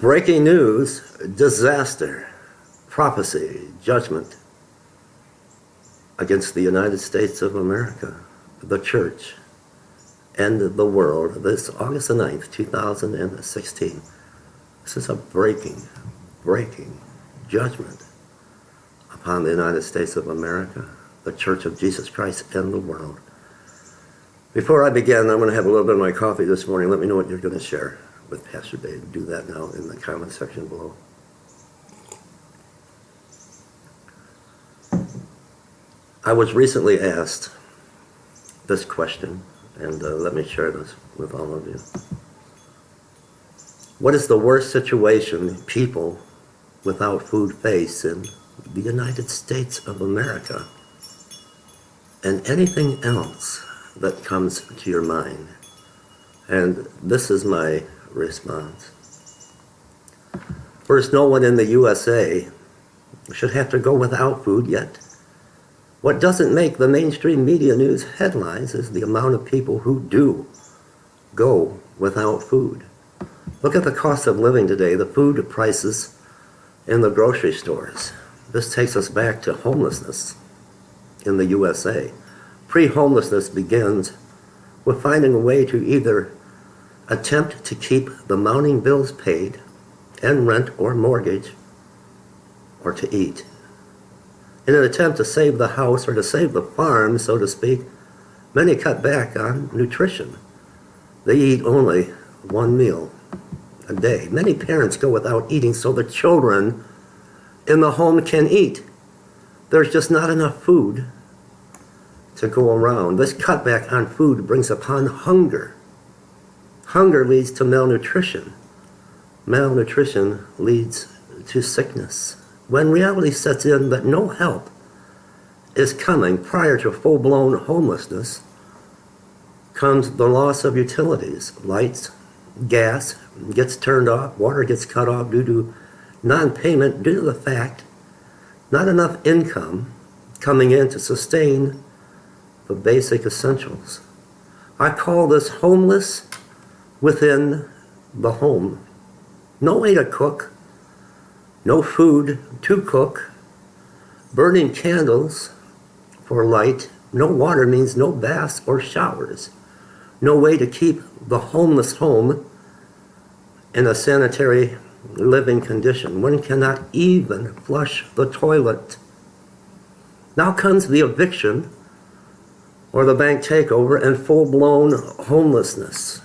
Breaking news, disaster, prophecy, judgment against the United States of America, the church, and the world. This August the 9th, 2016. This is a breaking judgment upon the United States of America, the Church of Jesus Christ, and the world. Before I begin, I'm going to have a little bit of my coffee this morning. Let me know what you're going to share with Pastor Dave. Do that now in the comment section below. I was recently asked this question, and let me share this with all of you. What is the worst situation people without food face in the United States of America? And anything else that comes to your mind. And this is my response. First, no one in the USA should have to go without food yet. What doesn't make the mainstream media news headlines is the amount of people who do go without food. Look at the cost of living today, the food prices in the grocery stores. This takes us back to homelessness in the USA. Pre-homelessness begins with finding a way to either attempt to keep the mounting bills paid and rent or mortgage, or to eat. In an attempt to save the house or to save the farm, so to speak, many cut back on nutrition. They eat only one meal a day. Many parents go without eating so the children in the home can eat. There's just not enough food to go around. This cutback on food brings upon hunger. Hunger leads to malnutrition. Malnutrition leads to sickness. When reality sets in that no help is coming prior to full-blown homelessness, comes the loss of utilities. Lights, gas gets turned off, water gets cut off due to non-payment, due to the fact not enough income coming in to sustain the basic essentials. I call this homeless within the home. No way to cook, no food to cook, burning candles for light, no water means no baths or showers, no way to keep the homeless home in a sanitary living condition. One cannot even flush the toilet. Now comes the eviction or the bank takeover and full-blown homelessness.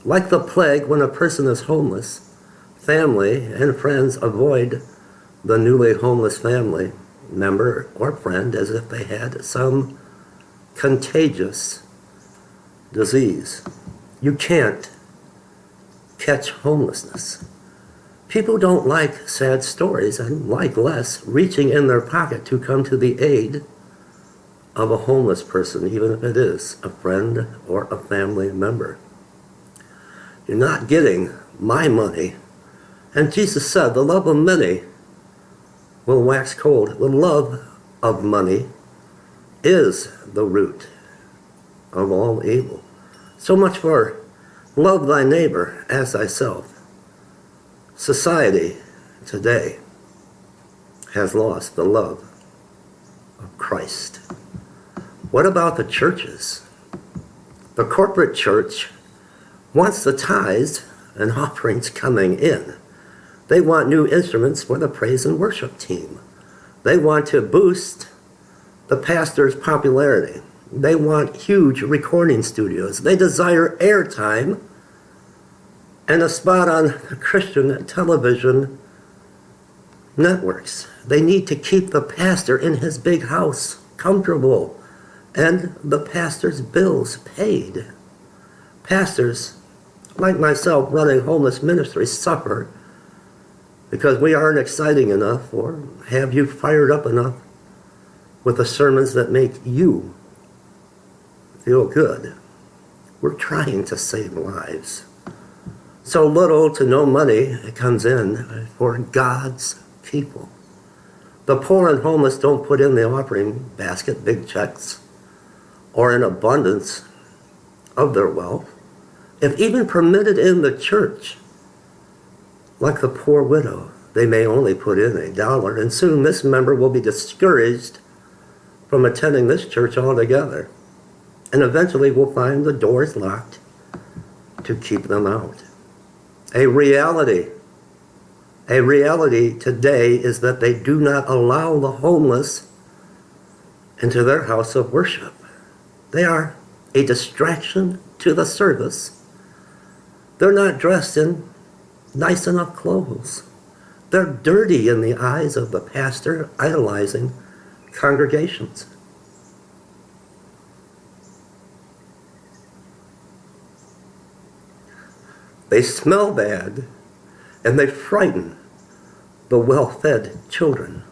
Like the plague, when a person is homeless, family and friends avoid the newly homeless family member or friend as if they had some contagious disease. You can't catch homelessness. People don't like sad stories and like less reaching in their pocket to come to the aid of a homeless person, even if it is a friend or a family member. You're not getting my money. And Jesus said, the love of many will wax cold. The love of money is the root of all evil. So much for love thy neighbor as thyself. Society today has lost the love of Christ. What about the churches? The corporate church wants the tithes and offerings coming in. They want new instruments for the praise and worship team. They want to boost the pastor's popularity. They want huge recording studios. They desire airtime and a spot on Christian television networks. They need to keep the pastor in his big house comfortable and the pastor's bills paid. Pastors, like myself, running homeless ministries, suffer because we aren't exciting enough or have you fired up enough with the sermons that make you feel good. We're trying to save lives. So little to no money comes in for God's people. The poor and homeless don't put in the offering basket big checks or an abundance of their wealth. If even permitted in the church, Like the poor widow, they may only put in $1, and soon this member will be discouraged from attending this church altogether, and eventually will find the doors locked to keep them out. A reality today is that they do not allow the homeless into their house of worship. They are a distraction to the service. They're not dressed in nice enough clothes. They're dirty in the eyes of the pastor idolizing congregations. They smell bad, and they frighten the well-fed children.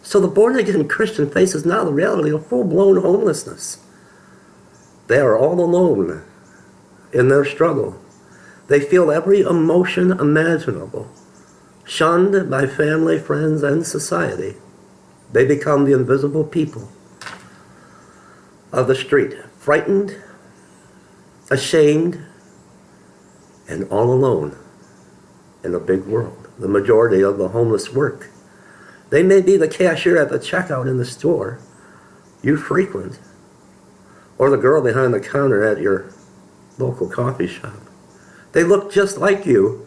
So the born-again Christian faces now the reality of full-blown homelessness. They are all alone in their struggle. They feel every emotion imaginable, shunned by family, friends, and society. They become the invisible people of the street, frightened, ashamed, and all alone in a big world. The majority of the homeless work. They may be the cashier at the checkout in the store you frequent, or the girl behind the counter at your local coffee shop. They look just like you.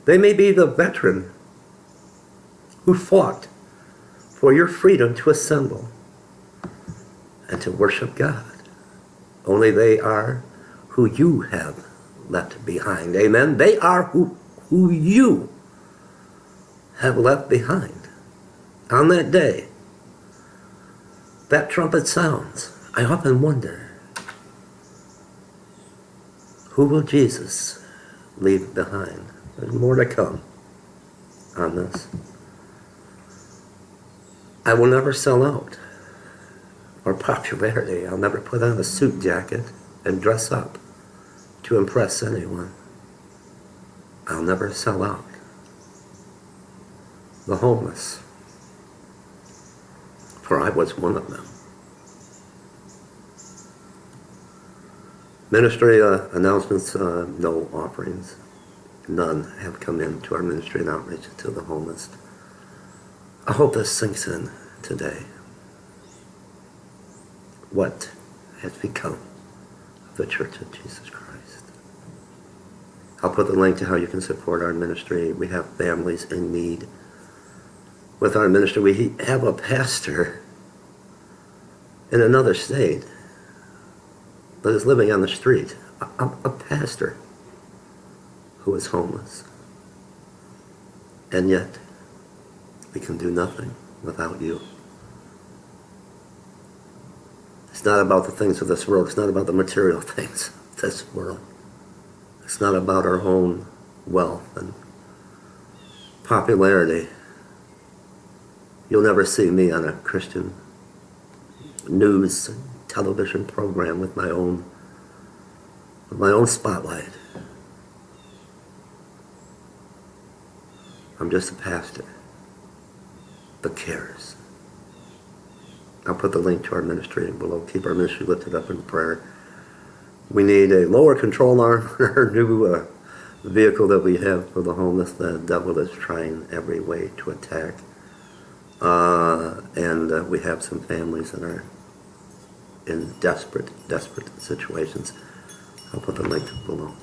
They may be the veteran who fought for your freedom to assemble and to worship God. Only they are who you have left behind. Amen. They are who you have left behind. On that day, that trumpet sounds. I often wonder, who will Jesus leave behind? There's more to come on this. I will never sell out for popularity. I'll never put on a suit jacket and dress up to impress anyone. I'll never sell out. The homeless, for I was one of them. Ministry announcements, no offerings. None have come in to our ministry and outreach to the homeless. I hope this sinks in today. What has become of the Church of Jesus Christ? I'll put the link to how you can support our ministry. We have families in need. With our ministry, we have a pastor in another state that is living on the street. A pastor who is homeless. And yet, we can do nothing without you. It's not about the things of this world. It's not about the material things of this world. It's not about our own wealth and popularity. You'll never see me on a Christian news television program with my own spotlight. I'm just a pastor that cares. I'll put the link to our ministry below. Keep our ministry lifted up in prayer. We need a lower control arm for our new vehicle that we have for the homeless. The devil is trying every way to attack. And we have some families that are in desperate situations. I'll put the link below.